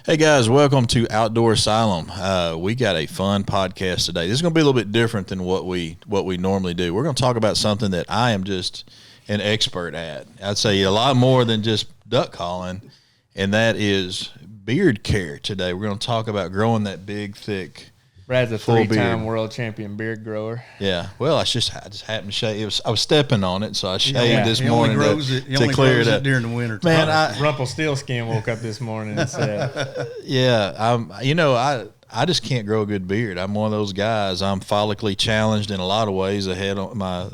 Hey guys, welcome to Outdoor Asylum. We got a fun podcast today. This is going to be a little bit different than what we normally do. We're going to talk about something that I am just an expert at. I'd say a lot more than just duck calling, and that is beard care. Today we're going to talk about growing that big, thick. Brad's a three-time world champion beard grower. Yeah, well, I just happened to shave. I was stepping on it, so I shaved this morning to clear it up during the winter. Man, Rumpelstiltskin woke up this morning and said, "Yeah, I just can't grow a good beard. I'm one of those guys. I'm follically challenged in a lot of ways. My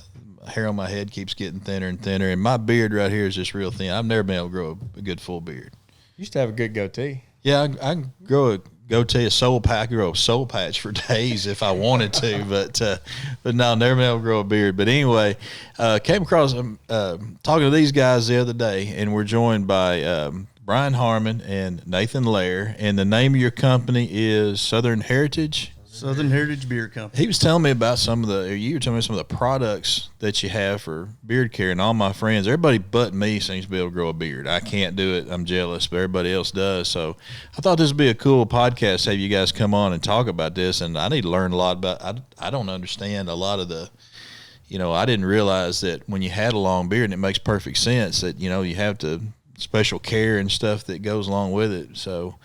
hair on my head keeps getting thinner and thinner, and my beard right here is just real thin. I've never been able to grow a good full beard. You used to have a good goatee. Yeah, I can grow a goatee, a soul patch. I could grow a soul patch for days if I wanted to, but no, never been able to grow a beard. But anyway, came across talking to these guys the other day, and we're joined by Brian Harmon and Nathan Laire, and the name of your company is Southern Heritage Beer Company. He was telling me about you were telling me some of the products that you have for beard care, and all my friends, everybody but me seems to be able to grow a beard. I can't do it. I'm jealous, but everybody else does. So I thought this would be a cool podcast to have you guys come on and talk about this, and I need to learn a lot about I don't understand a lot of the, I didn't realize that when you had a long beard, and it makes perfect sense that, you have to special care and stuff that goes along with it. So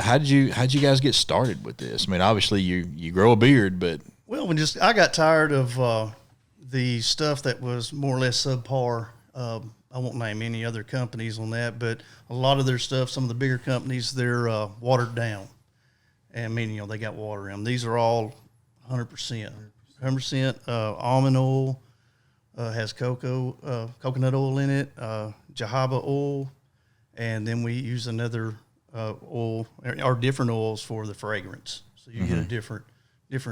how did you guys get started with this? I mean, obviously you grow a beard, but I got tired of the stuff that was more or less subpar. I won't name any other companies on that, but a lot of their stuff, some of the bigger companies, they're watered down, and meaning they got water in them. These are all 100% almond oil, has coconut oil in it, jojoba oil, and then we use another oil or different oils for the fragrance, so you get a different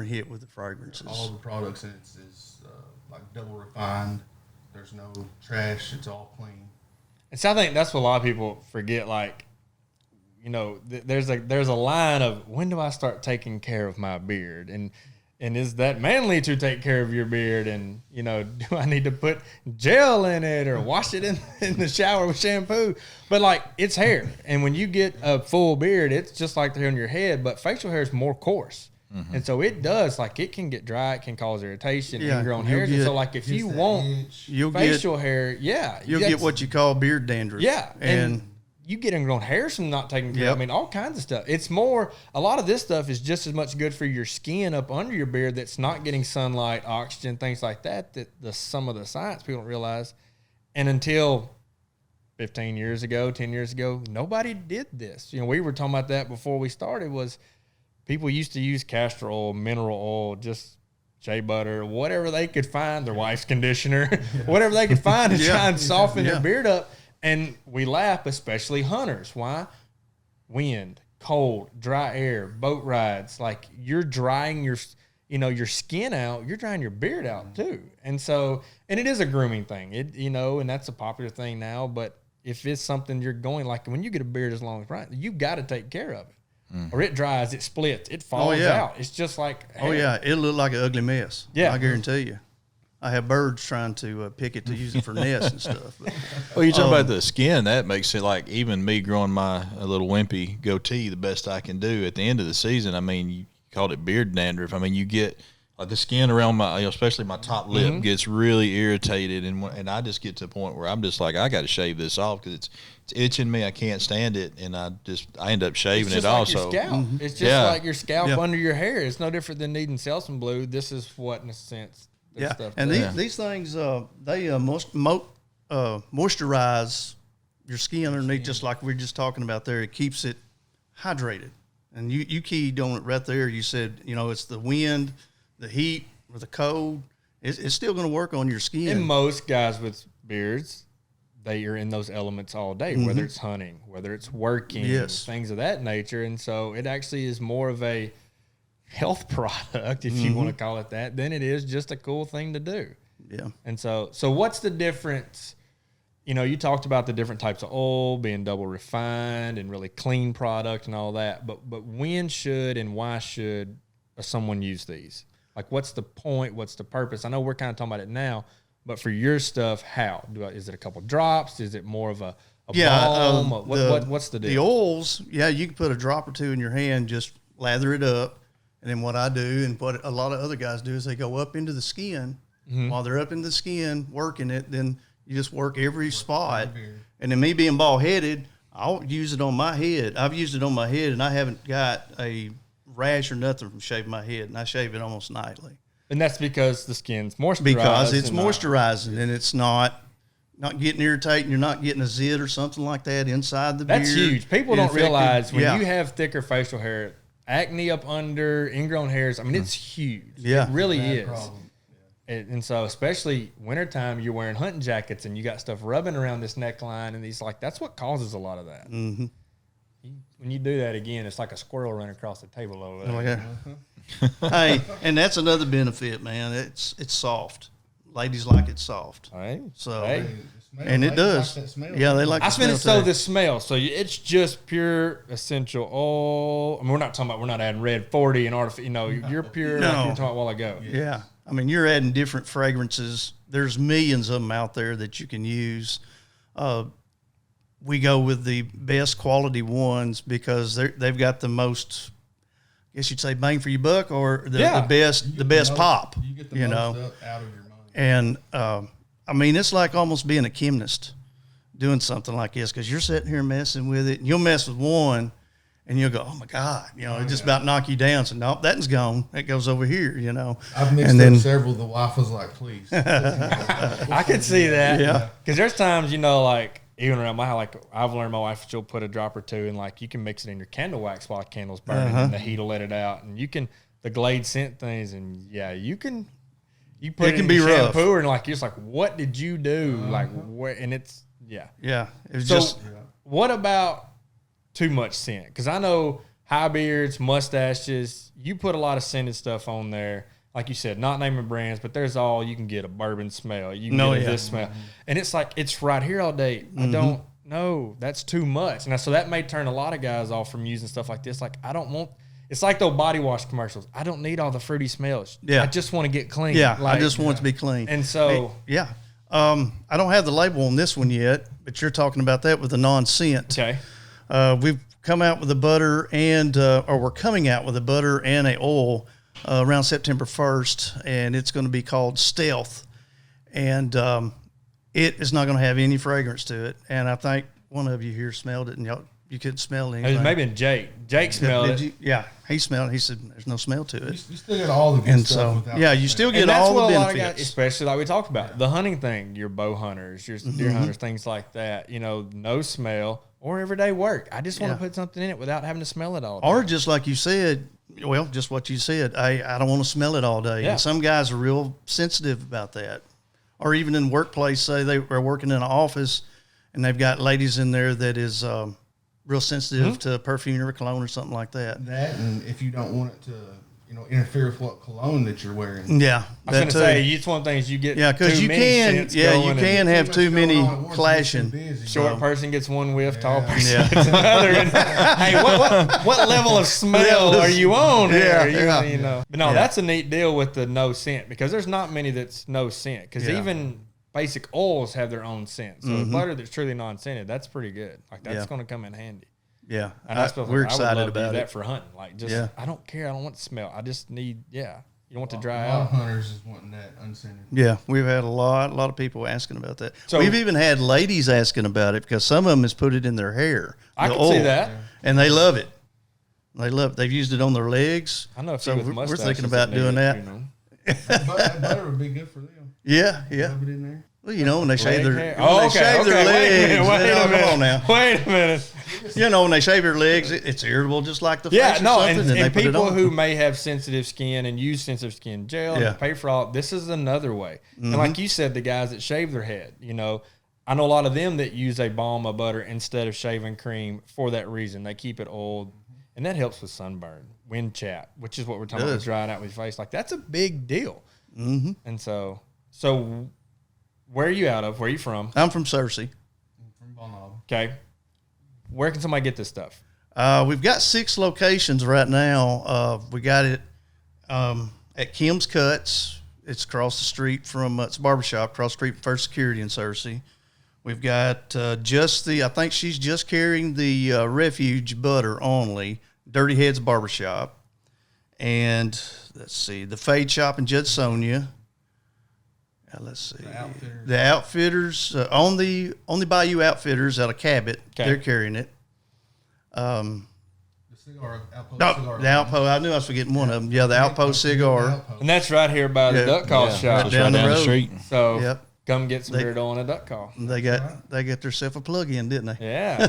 hit with the fragrances. All the products in it is like double refined. There's no trash. It's all clean. and so I think that's what a lot of people forget. Like, there's a line of, when do I start taking care of my beard, and is that manly to take care of your beard? And, do I need to put gel in it or wash it in the shower with shampoo? But, it's hair. And when you get a full beard, it's just like the hair on your head, but facial hair is more coarse. Mm-hmm. And so it does, it can get dry, it can cause irritation, ingrown hairs. And so, if you want facial hair, you'll get what you call beard dandruff. Yeah. And you get ingrown hairs from not taking care of. I mean, all kinds of stuff. It's more, a lot of this stuff is just as much good for your skin up under your beard that's not getting sunlight, oxygen, things like that, some of the science people don't realize. And until 15 years ago, 10 years ago, nobody did this. We were talking about that before we started, was people used to use castor oil, mineral oil, just shea butter, whatever they could find, their wife's conditioner, whatever they could find to try and soften their beard up. And we laugh, especially hunters. Why? Wind, cold, dry air, boat rides. You're drying your skin out. You're drying your beard out too. And so, and it is a grooming thing. And that's a popular thing now. But if it's something you're going, when you get a beard as long as Brian, you got to take care of it, or it dries, it splits, it falls out. It's just like hair. Oh yeah, it'll look like an ugly mess. Yeah, I guarantee you. I have birds trying to pick it to use it for nests and stuff. But, well, you talk about the skin. That makes it like even me growing my little wimpy goatee the best I can do at the end of the season. I mean, you called it beard dandruff. I mean, you get the skin around my, especially my top lip, gets really irritated, and I just get to a point where I'm just like, I got to shave this off because it's itching me. I can't stand it, and I end up shaving it also. Your scalp. It's just like your scalp under your hair. It's no different than needing Selsun blue. This is what, in a sense. These things they moisturize your skin underneath, just like we were just talking about there. It keeps it hydrated, and you keyed on it right there. You said it's the wind, the heat, or the cold. It's still going to work on your skin. And most guys with beards, they are in those elements all day, whether it's hunting, whether it's working, things of that nature. And so it actually is more of a health product, if you want to call it that, than it is just a cool thing to do. Yeah. And so what's the difference? You talked about the different types of oil being double refined and really clean product and all that, but when should and why should someone use these? What's the point? What's the purpose? I know we're kind of talking about it now, but for your stuff, how? Is it a couple drops? Is it more of a balm? What's the deal? The oils, yeah, you can put a drop or two in your hand, just lather it up. And then what I do and what a lot of other guys do is they go up into the skin. While they're up in the skin working it, then you just work every spot. And then me being bald-headed, I'll use it on my head. I've used it on my head, and I haven't got a rash or nothing from shaving my head, and I shave it almost nightly. And that's because the skin's moisturized. Because it's moisturizing, and it's not getting irritating. You're not getting a zit or something like that inside the beard. That's huge. People don't realize when you have thicker facial hair, acne up under, ingrown hairs, I mean, it's huge. Yeah. It really is. And so, especially wintertime, you're wearing hunting jackets and you got stuff rubbing around this neckline, and that's what causes a lot of that. Mm-hmm. When you do that again, it's like a squirrel running across the table over there. Oh, yeah. Hey, and that's another benefit, man. It's soft. Ladies like it soft. Right. So, hey. and it does. Like yeah, they like. I spent the smell. So it's just pure essential oil. I mean, we're not adding red 40 and artificial. You know, you're pure. No. Like you were talking about a while ago. Yeah. I mean, you're adding different fragrances. There's millions of them out there that you can use. We go with the best quality ones because they've got the most, I guess you'd say, bang for your buck, or the best pop. You get the most out of your money. And I mean, it's like almost being a chemist doing something like this, because you're sitting here messing with it, and you'll mess with one, and you'll go, oh my God, it just about knock you down. So nope, that one's gone. That goes over here, I've mixed up several. The wife was like, please. I could see that. Yeah. Because there's times, like even around my house, like I've learned my wife, she'll put a drop or two, and like you can mix it in your candle wax while the candle's burning, and the heat will let it out, and you can the Glade scent things, and you can. You put it can be rough. Shampoo, and like you're just like, what did you do? Like where? And it's yeah. It's just. What about too much scent? Because I know high beards, mustaches. You put a lot of scented stuff on there. Like you said, not naming brands, but there's you can get a bourbon smell. You can get this smell. And it's like, it's right here all day. I don't know. That's too much. And so that may turn a lot of guys off from using stuff like this. Like, I don't want, it's like those body wash commercials. I don't need all the fruity smells. Yeah. I just want to get clean. Yeah. I just want it to be clean. And so. Yeah. I don't have the label on this one yet, but you're talking about that with the non-scent. Okay. We've come out with a butter or we're coming out with a butter and a oil around September 1st, and it's going to be called Stealth. And it is not going to have any fragrance to it. And I think one of you here smelled it, and you couldn't smell anything. It was maybe Jake. Jake smelled it. Yeah, he smelled it. He said there's no smell to it. You still get all the good stuff without you still get all the benefits. Guys, especially like we talked about, the hunting thing, your bow hunters, your deer hunters, things like that, no smell or everyday work. I just want to put something in it without having to smell it all day. Or just like you said, just what you said, I don't want to smell it all day. Yeah. And some guys are real sensitive about that. Or even in the workplace, say they are working in an office and they've got ladies in there that is real sensitive to perfume or cologne or something like that. That, and if you don't want it to, interfere with what cologne that you're wearing. Yeah, I was going to say, it's one of the things you get. Yeah, because you can have too many clashing. Short person gets one whiff, tall person gets another. And, hey, what level of smell are you on here? But no, that's a neat deal with the no scent, because there's not many that's no scent. Because even basic oils have their own scent. So butter that's truly non-scented, that's pretty good. Like that's going to come in handy. Yeah, and we're excited about that for hunting. Like, I don't care. I don't want the smell. I just need, you don't want to dry out. A lot of hunters is wanting that unscented. Yeah, we've had a lot of people asking about that. So we've even had ladies asking about it, because some of them has put it in their hair. I can see that, and they love it. They love it. They've used it on their legs. I know. So we're thinking about doing that. That butter would be good for them. Yeah. Rub it in there. Well, when they shave their legs. Come on now. Wait a minute. When they shave their legs, it's irritable, just like the face or something. And people who may have sensitive skin and use sensitive skin gel and pay for all, this is another way. And like you said, the guys that shave their head, I know a lot of them that use a balm of butter instead of shaving cream for that reason. They keep it oiled, and that helps with sunburn, wind chap, which is what we're talking about, drying out with your face. Like, that's a big deal. Mm-hmm. And so where are you out of? Where are you from? I'm from Searcy. I'm from Bonald. Okay. Where can somebody get this stuff? We've got 6 locations right now. We got it at Kim's Cuts. It's across the street from it's a barbershop across the street from First Security in Searcy. We've got I think she's just carrying the Refuge butter only, Dirty Heads Barbershop. And let's see, the Fade Shop in Judsonia. Let's see, the Outfitters on the Bayou Outfitters out of Cabot. Okay. They're carrying it. The cigar, Outpost. The Outpost. I knew I was forgetting one of them. Yeah, the Outpost cigar. And that's right here by the duck call shop, right down the road. Street. So come get some beard oil and a duck call. They got themselves a plug in, didn't they? Yeah.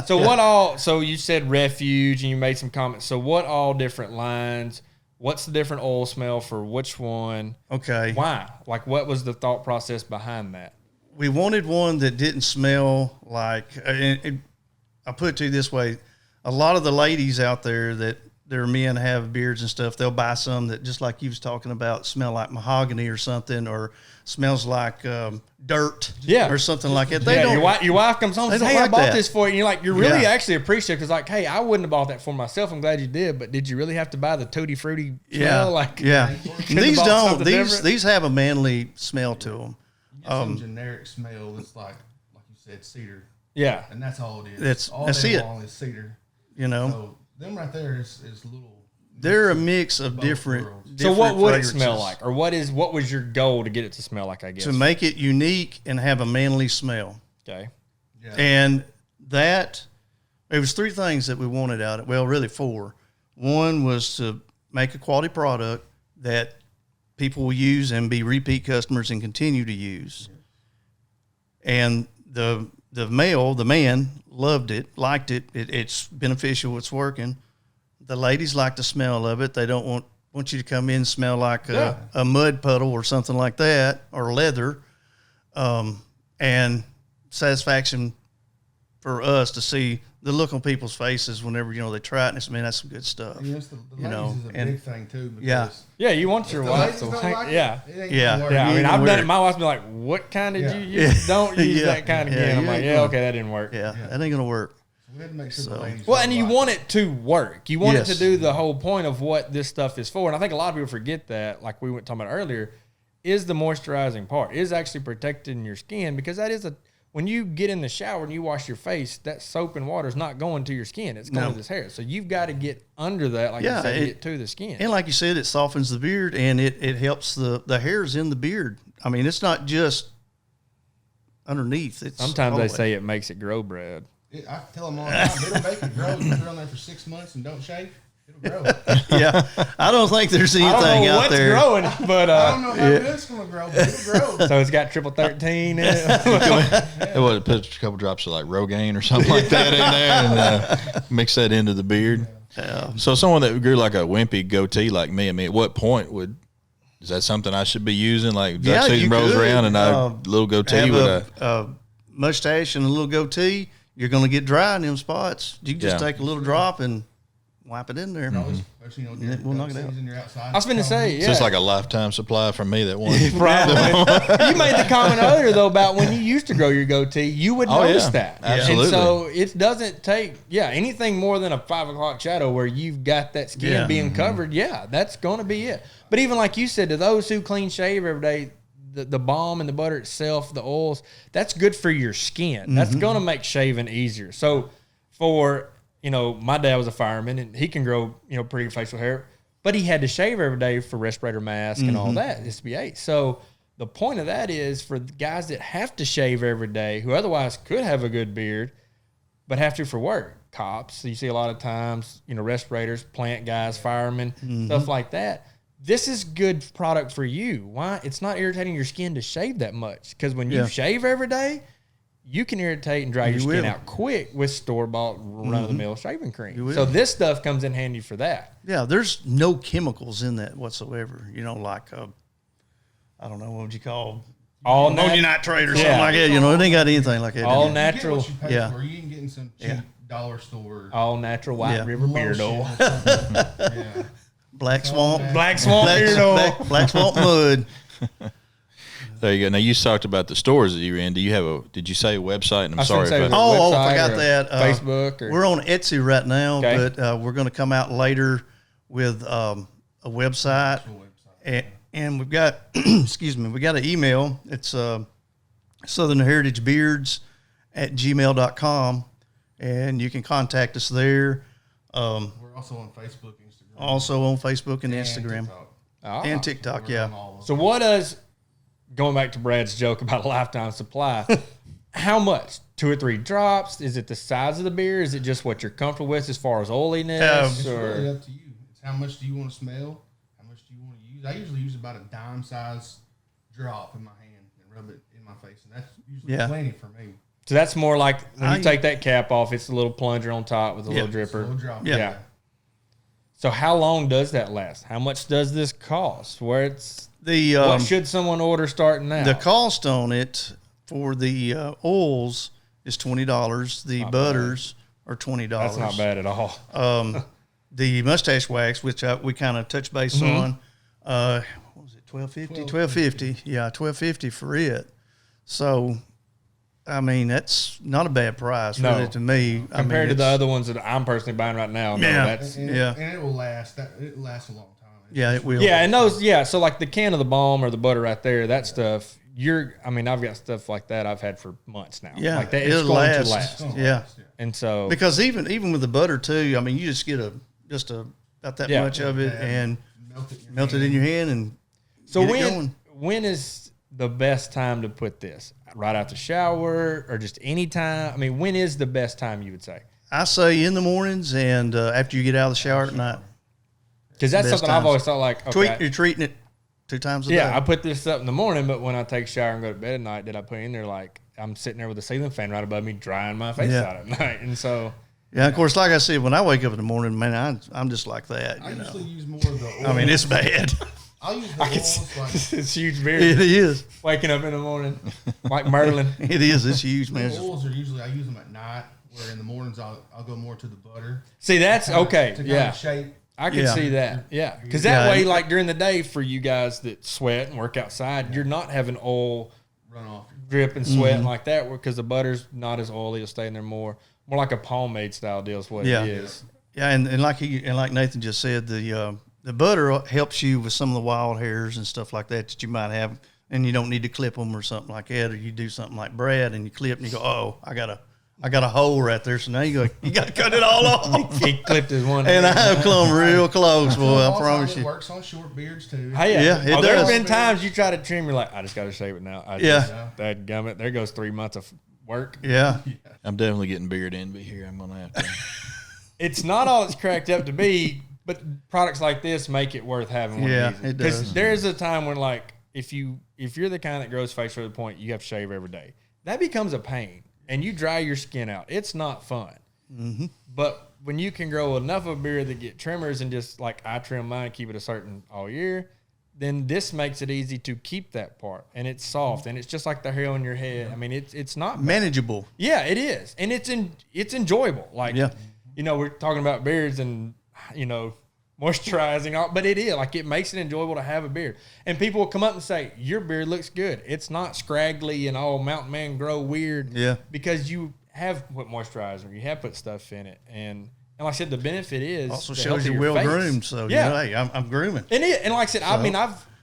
So what all? So you said Refuge, and you made some comments. So what all different lines? What's the different oil smell for which one? Okay. Why? Like, what was the thought process behind that? We wanted one that didn't smell like. I put it to you this way: a lot of the ladies out there that their men have beards and stuff, they'll buy some that, just like you was talking about, smell like mahogany or something, or smells like dirt, or something like that. They don't. Your wife comes home and says, "Hey, I bought this for you." And you're like, you're really actually appreciative because, like, hey, I wouldn't have bought that for myself. I'm glad you did, but did you really have to buy the tutti frutti smell? Like, these don't. These have a manly smell to them. Some generic smell that's like you said, cedar. Yeah, and that's all it is. That's all day long is cedar. So them right there is little. They're a mix of different. So what would it smell like, or what was your goal to get it to smell like? I guess to make it unique and have a manly smell. Okay. Yeah. And it was three things that we wanted out of it. Well, really four. One was to make a quality product that people will use and be repeat customers and continue to use. And the man loved it, liked it. It's beneficial. It's working. The ladies like the smell of it. They don't want you to come in and smell like a mud puddle or something like that, or leather. And satisfaction for us to see the look on people's faces whenever they try it and it's, man, that's some good stuff. Yes, the ladies is a big thing too. Because you want your wife to like it. Yeah. I mean, I've done it. My wife's been like, "What kind did you use? Don't use that kind again." I'm like, okay, that didn't work. Yeah, that ain't gonna work. We had to make sure the ladies. Well, and you want it to work. You want it to do the whole point of what this stuff is for. And I think a lot of people forget that, like we were talking about earlier, is the moisturizing part, is actually protecting your skin, because that is when you get in the shower and you wash your face, that soap and water is not going to your skin. It's going to this hair. So you've got to get under that, like you said, to get to the skin. And like you said, it softens the beard and it helps the hairs in the beard. I mean, it's not just underneath. Sometimes they say it makes it grow, Brad. I tell them all the time, it'll make it grow. You put it on there for 6 months and don't shave, it'll grow. Yeah, I don't think there's anything out there growing, but I don't know how good it's gonna grow, but it'll grow. So it's got triple 13 in it. It put a couple drops of like Rogaine or something like that in there, and mix that into the beard. Yeah. So someone that grew like a wimpy goatee like me, I mean, at what point is that something I should be using? Like duck season rolls around and I little goatee with a mustache and a little goatee. You're going to get dry in them spots. You can just take a little drop and wipe it in there. We'll knock it out. I was going to say, So it's like a lifetime supply from me that one. Probably. You made the comment earlier, though, about when you used to grow your goatee, you would notice that. Absolutely. And so it doesn't take, anything more than a 5 o'clock shadow where you've got that skin being covered. Yeah, that's going to be it. But even like you said, to those who clean shave every day, the balm and the butter itself, the oils, that's good for your skin. That's going to make shaving easier. So for, my dad was a fireman and he can grow, pretty facial hair, but he had to shave every day for respirator mask and all that, SB8. So the point of that is for the guys that have to shave every day, who otherwise could have a good beard, but have to for work, cops. So you see a lot of times, respirators, plant guys, firemen, stuff like that. This is good product for you. Why? It's not irritating your skin to shave that much. Because when you shave every day, you can irritate and dry your skin out quick with store-bought, run-of-the-mill shaving cream. So this stuff comes in handy for that. Yeah, there's no chemicals in that whatsoever. Like, I don't know, what would you call ammonium nitrate or something like that. It ain't got anything like that. All natural. You get what you pay for. You can get in some cheap dollar store. All natural White River beard oil. Black Swamp beard oil. Black Swamp mud. There you go. Now you talked about the stores that you're in. Did you say a website? And I'm sorry if I forgot that. Facebook. We're on Etsy right now, but we're going to come out later with a website. And we've got, we got an email. It's southernheritagebeards@gmail.com, and you can contact us there. We're also on Facebook, Instagram. Also on Facebook and Instagram. TikTok. And TikTok, yeah. So what does, going back to Brad's joke about a lifetime supply, how much? 2 or 3 drops? Is it the size of the beer? Is it just what you're comfortable with as far as oiliness? It's really up to you. It's how much do you want to smell? How much do you want to use? I usually use about a dime size drop in my hand and rub it in my face, and that's usually plenty for me. So that's more like when you take that cap off, it's a little plunger on top with a little dripper. A little drop. Yeah. So how long does that last? How much does this cost? Where it's what should someone order starting now? The cost on it for the oils is $20. The butters are $20. That's not bad at all. The mustache wax, which we kind of touch base on, what was it, $12.50? $12.50. Yeah, $12.50 for it. So, I mean, that's not a bad price really to me. Compared to the other ones that I'm personally buying right now. No, that's, and it will last. It lasts a long time. Yeah, it will. Yeah, and those, so like the can of the balm or the butter right there, that stuff, I've got stuff like that I've had for months now. Yeah, like that, it's going to last. Yeah. And so. Because even with the butter too, I mean, you just get about that much of it and melt it in your hand and so get it going. When is the best time to put this? Right out the shower or just any time? I mean, when is the best time you would say? I say in the mornings and after you get out of the shower at night. Because that's something I've always thought like, okay. You're treating it 2 times a day. Yeah, I put this up in the morning, but when I take a shower and go to bed at night, did I put in there like I'm sitting there with a ceiling fan right above me drying my face out at night. And so. Yeah, of course, like I said, when I wake up in the morning, man, I'm just like that. I usually use more of the oil. I mean, it's bad. I'll use the oils. Like, it's huge beard. It is. Waking up in the morning like Merlin. It is. It's huge, man. The oils are usually, I use them at night, where in the mornings I'll go more to the butter. See, that's okay. To shape. I can see that. Yeah. Because that way, like during the day for you guys that sweat and work outside, you're not having oil run off, drip and sweat like that because the butter's not as oily. It'll stay in there more like a pomade style deal is what it is. Yeah. And like Nathan just said, the butter helps you with some of the wild hairs and stuff like that you might have, and you don't need to clip them or something like that, or you do something like Brad and you clip and you go, oh, I got a hole right there, so now you got to cut it all off. He clipped his one, and I have come real close, boy. I promise you. It works on short beards too. Hey, it does. There's been times you try to trim, you're like, I just got to shave it now. That gummit, there goes 3 months of work. Yeah. I'm definitely getting beard envy here. I'm gonna have to. It's not all it's cracked up to be, but products like this make it worth having one of these. It does. Because there's a time when, like, if you're the kind that grows facial to the point you have to shave every day, that becomes a pain, and you dry your skin out. It's not fun. Mm-hmm. But when you can grow enough of a beard that get trimmers and just like I trim mine, keep it a certain all year, then this makes it easy to keep that part, and it's soft, and it's just like the hair on your head. I mean, it's not bad. Manageable. Yeah, it is, and it's enjoyable. Like, we're talking about beards and moisturizing, all, but it is like it makes it enjoyable to have a beard. And people will come up and say, "Your beard looks good. It's not scraggly and all mountain man grow weird." Yeah, because you have put moisturizer, you have put stuff in it, and like I said, the benefit is also shows you're well groomed. So hey, I'm grooming. And like I said,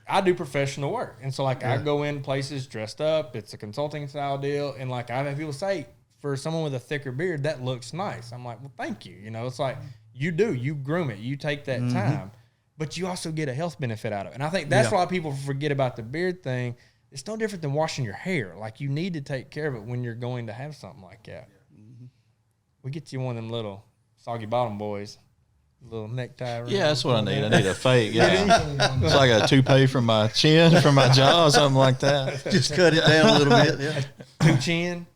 I do professional work, and so I go in places dressed up. It's a consulting style deal, and like I've had people say, for someone with a thicker beard, that looks nice. I'm like, well, thank you. It's like you groom it, you take that time, but you also get a health benefit out of it. And I think that's why people forget about the beard thing. It's no different than washing your hair. Like you need to take care of it when you're going to have something like that. We get you one of them little soggy bottom boys, little necktie. Yeah, that's what I need. I need a fake. Yeah, it's like a toupee from my chin, from my jaw, something like that. Just cut it down a little bit. Yeah, two chin.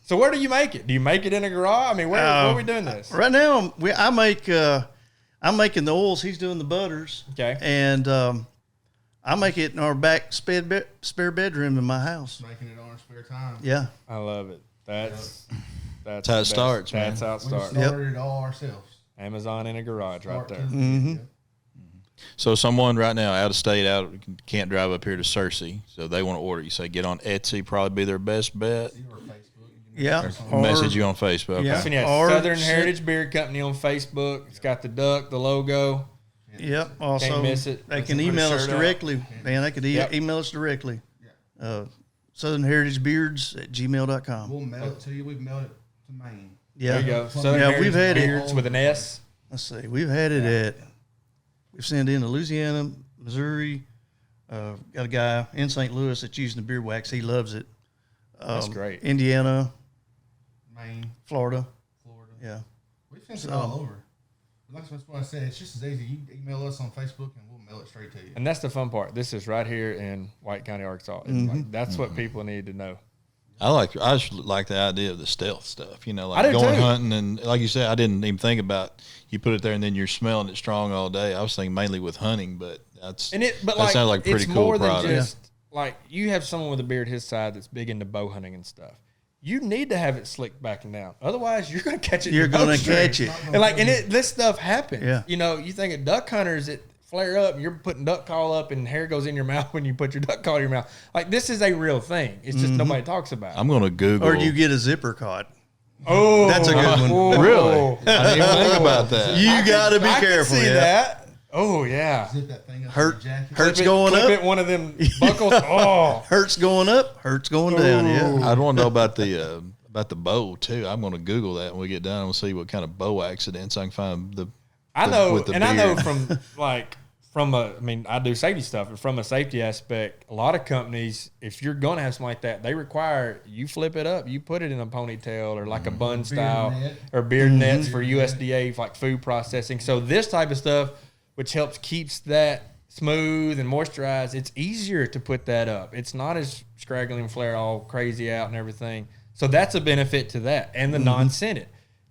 So where do you make it? Do you make it in a garage? I mean, where are we doing this? Right now, I'm making the oils. He's doing the butters. Okay. And I make it in our back spare bedroom in my house. Making it on our spare time. Yeah. I love it. That's how it starts, man. That's how it starts. We started it all ourselves. Amazon in a garage right there. Mm-hmm. So someone right now out of state, can't drive up here to Searcy, so they want to order. You say get on Etsy, probably be their best bet. Yeah. Message you on Facebook. Yeah. So Southern Heritage Beard Company on Facebook. It's got the duck, the logo. Yep. Also, can't miss it. They can email us directly. Man, they could email us directly. southernheritagebeards@gmail.com. We'll mail it to you. We've mailed it to Maine. Yeah. There you go. Southern Yeah, Heritage we've had it. Beards with an S. Let's see. We've had it we've sent it into Louisiana, Missouri. Got a guy in St. Louis that's using the beard wax. He loves it. That's great. Indiana, Maine, Florida. Yeah. Yeah. We've sent it all over. Like that's what I said. It's just as easy. You email us on Facebook and we'll mail it straight to you. And that's the fun part. This is right here in White County, Arkansas. Like, that's what people need to know. I just like the idea of the stealth stuff, I like do going too. hunting. And like you said, I didn't even think about you put it there and then you're smelling it strong all day. I was thinking mainly with hunting, but that sounds like a pretty it's cool more product. than just like you have someone with a beard his side that's big into bow hunting and stuff. You need to have it slicked back and down. Otherwise, you're going to catch it. You're going to catch it. And this stuff happens. Yeah. You think of duck hunters that flare up and you're putting duck call up and hair goes in your mouth when you put your duck call in your mouth. Like, this is a real thing. It's just nobody talks about it. I'm going to Google. Or you get a zipper caught. Oh, That's a good one. Really? I didn't even think about that. You got to be I careful. can see Yeah. that. Oh, yeah. Zip that thing up Hurt- in your jacket. hurt- Hurts Clip it- going clip up. it one of them buckles. Oh. Hurts going up, hurts going down. Yeah. I'd want to know about the bow too. I'm going to Google that when we get done. We'll see what kind of bow accidents I can find. I know, with the and I know beard. I do safety stuff, and from a safety aspect, a lot of companies, if you're going to have something like that, they require you flip it up, you put it in a ponytail or like a bun style net. or beard nets for USDA, like food processing. So this type of stuff, which helps keeps that smooth and moisturized, it's easier to put that up. It's not as scraggly and flare all crazy out and everything. So that's a benefit to that, and the non-scented.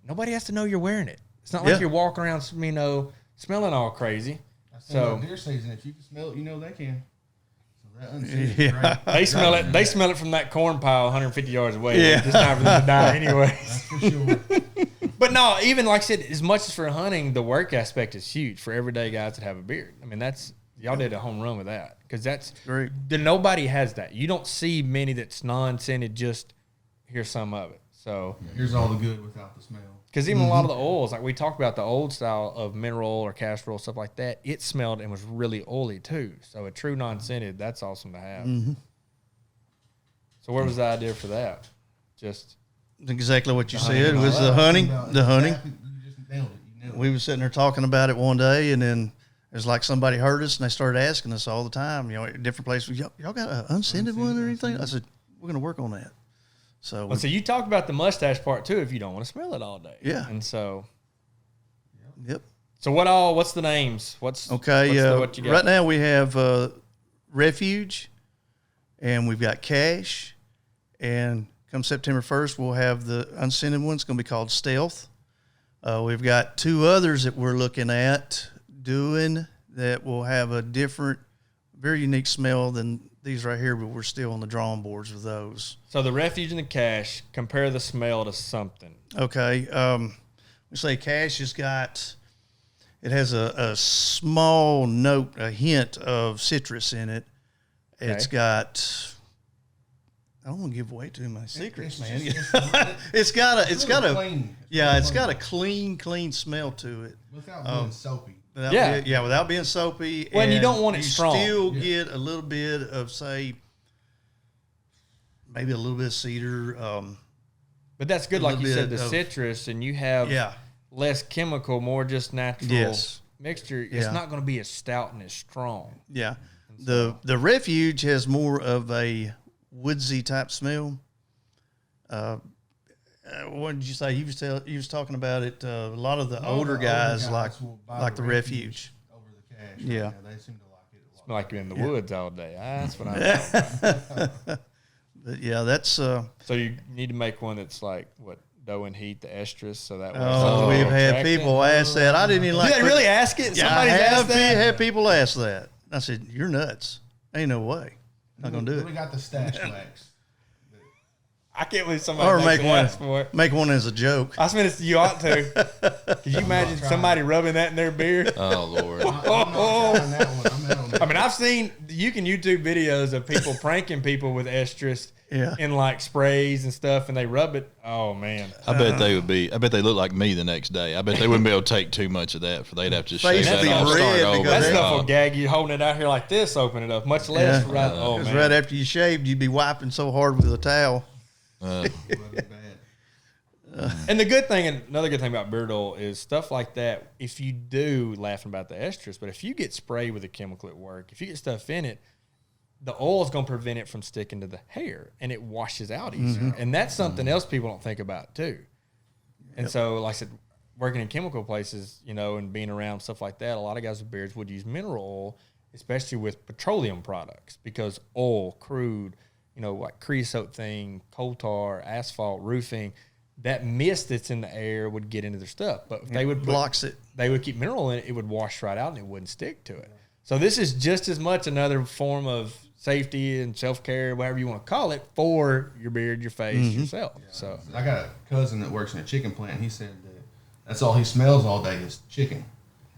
Nobody has to know you're wearing it. It's not like Yeah. you're walking around, smelling all crazy. So deer season, if you can smell it, they can. So that unscented, Yeah. right? They smell it. They smell it from that corn pile 150 yards away. Yeah. It's time for them to die anyway. That's for sure. But no, even like I said, as much as for hunting, the work aspect is huge for everyday guys that have a beard. I mean, y'all did a home run with that because that's Great. Nobody has that. You don't see many that's non-scented. Just here's some of it. So Here's all the good without the smell. because even a lot of the oils, like we talked about the old style of mineral oil or castor oil, stuff like that, it smelled and was really oily too. So a true non-scented, that's awesome to have. So where was the idea for that? Just Exactly what you hunting said and was all the that. hunting. About The hunting. exactly, you just nailed it. You nailed We were sitting there talking about it one day, and then it was like somebody heard us, and they started asking us all the time, at different places, y'all got an unscented one or anything? I said, we're going to work on that. So, well, so you talk about the mustache part too if you don't want to smell it all day. Yeah. And so yep. what's the names? Okay. What you got? Right now we have Refuge, and we've got Cash, and come September 1st, we'll have the unscented one. It's going to be called Stealth. We've got two others that we're looking at doing that will have a different, very unique smell than these right here, but we're still on the drawing boards with those. So the Refuge and the Cash, compare the smell to something. Okay. We say Cash has it has a small note, a hint of citrus in it. Okay. It's got, I don't want to give away too many secrets, man. It's got a clean. it's got a clean smell to it. Without being soapy. Without being soapy. Well, and you and don't want it strong. You still get a little bit of, say, maybe a little bit of cedar. But that's good, A like you little said, the bit of- citrus, and you have less chemical, more just natural Yes. mixture. It's Yeah. not going to be as stout and as strong. Yeah. The Refuge has more of a woodsy type smell. What did you say? You was talking about it. A lot of the older guys will buy like the Refuge. over the Cash. Yeah. They seem to like it a lot. Smell like you're in the woods all day. That's what I'm talking about. But yeah, that's So you need to make one that's like what dough and heat, the estrus, so that way. we've had attractive. people ask that. I didn't even like. Did they really ask it? Yeah, Somebody's I asked that. had people ask that. I said, "You're nuts. Ain't no way. Not gonna do We it." got the stash wax. I can't believe somebody Or actually make one. asked for it. Make one as a joke. I mean, you ought to. Could you imagine somebody rubbing that in their beard? Oh Lord. I'm not trying that one. I'm out on that. I mean, I've seen, you can YouTube videos of people pranking people with estrus, in like sprays and stuff, and they rub it. Oh man, I bet they would be. I bet they look like me the next day. I bet they wouldn't be able to take too much of that, for they'd have to shave Face that be off, start red over. because that stuff will gag you holding it out here like this, open it up, much less right. Oh Because man, right after you shaved, you'd be wiping so hard with a towel. Wasn't bad. And the good thing, and another good thing about beard oil is stuff like that. If you do, laughing about the estrus, but if you get sprayed with a chemical at work, if you get stuff in it, the oil is going to prevent it from sticking to the hair, and it washes out easier. And that's something else people don't think about too. And so, like I said, working in chemical places, you know, and being around stuff like that, a lot of guys with beards would use mineral oil, especially with petroleum products, because oil, crude, you know, like creosote thing, coal tar, asphalt, roofing, that mist that's in the air would get into their stuff. But if they would blocks it. They would keep mineral in it, it would wash right out and it wouldn't stick to it. So this is just as much another form of safety and self-care, whatever you want to call it, for your beard, your face, yourself. Yeah. So I got a cousin that works in a chicken plant. He said that that's all he smells all day is chicken.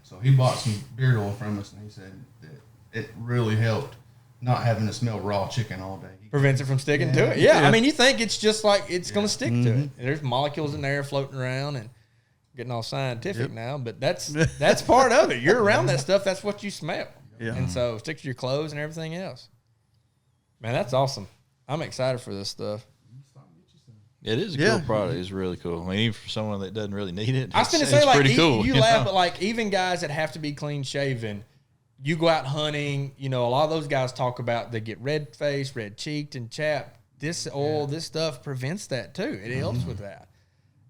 So he bought some beard oil from us, and he said that it really helped not having to smell raw chicken all day. prevents it from sticking to it. Yeah, I mean, you think it's just like it's going to stick to it. There's molecules in there floating around and getting all scientific now, but that's part of it. You're around that stuff. That's what you smell. Yeah. And so it sticks to your clothes and everything else. Man, that's awesome. I'm excited for this stuff. It is a cool product. It's really cool. I mean, even for someone that doesn't really need it, I was going to it's say, like, pretty cool. You laugh, but like even guys that have to be clean shaven, you go out hunting, you know, a lot of those guys talk about they get red faced, red cheeked, and chapped. This oil, this stuff prevents that too. It helps with that.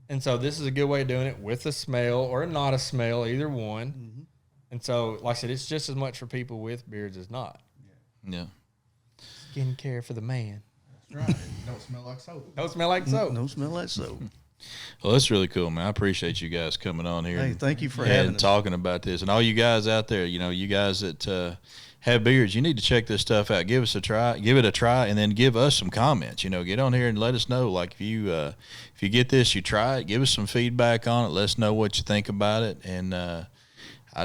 And so this is a good way of doing it with a smell or not a smell, either one. And so, like I said, it's just as much for people with beards as not. Yeah. Skincare for the man. That's right. Don't smell like soap. Don't smell like soap. No smell like soap. Well, that's really cool, man. I appreciate you guys coming on here. Hey, thank you for having and us. talking about this. And all you guys out there, you know, you guys that have beards, you need to check this stuff out. Give us a try. Give it a try, and then give us some comments. You know, get on here and let us know. Like if you get this, you try it. Give us some feedback on it. Let us know what you think about it. And I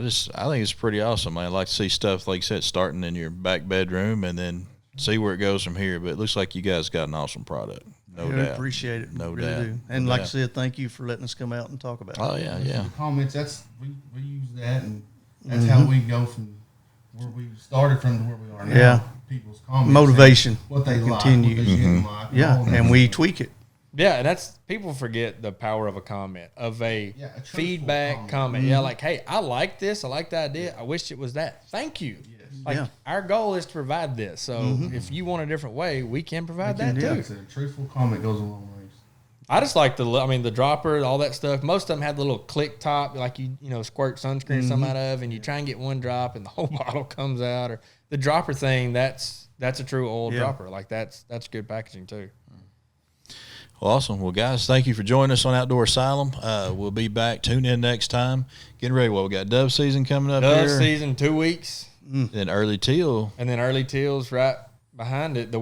think it's pretty awesome. I'd like to see stuff like you said, starting in your back bedroom, and then see where it goes from here. But it looks like you guys got an awesome product. No doubt. Appreciate it. No really doubt. do. And No like doubt. I said, thank you for letting us come out and talk about it. Oh yeah, yeah. The comments, we use that, and that's how we go from where we started from to where we are now. Yeah. People's comments, Motivation. what they like, Continue. what they didn't like. Yeah, all that and we stuff. tweak it. Yeah, and that's people forget the power of a comment, of a Yeah, a truthful feedback comment. Yeah, like, hey, I like this, I like the idea, I wish it was that. Thank you. Yes. Like Yeah. our goal is to provide this. So if you want a different way, we can provide that can, too. Like I said, a truthful comment goes a long ways. I just like the dropper, all that stuff. Most of them have the little click top, like you squirt sunscreen some out of, and you try and get one drop, and the whole bottle comes out. Or the dropper thing, that's a true oil dropper. Like that's good packaging too. Well, awesome. Well, guys, thank you for joining us on Outdoor Asylum. We'll be back. Tune in next time. Getting ready. Well, we got dove season coming up Dove here. season 2 weeks, Then early teal. and then early teals right behind it. The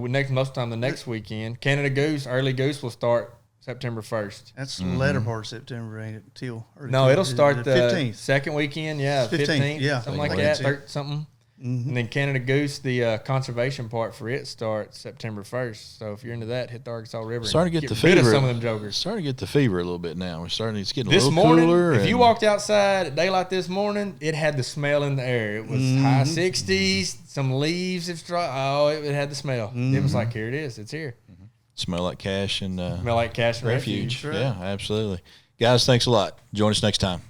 next weekend. Canada goose, early goose will start September 1st. That's the latter part of September, ain't it? Till early No, till- it'll start the 15th. second weekend. Yeah, 15th, yeah. something like Like that. that. Something. And then Canada Goose, the conservation part for it starts September 1st. So if you're into that, hit the Arkansas River. Starting to and get the rid of fever. some of them jokers. Starting to get the fever a little bit now. It's getting a This little morning, cooler. if you and- walked outside at daylight this morning, it had the smell in the air. It was high 60s, some leaves. It had the smell. It was like, here it is. It's here. smell like cash and Smell like cash and refuge. refuge. Yeah, absolutely. Guys, thanks a lot. Join us next time.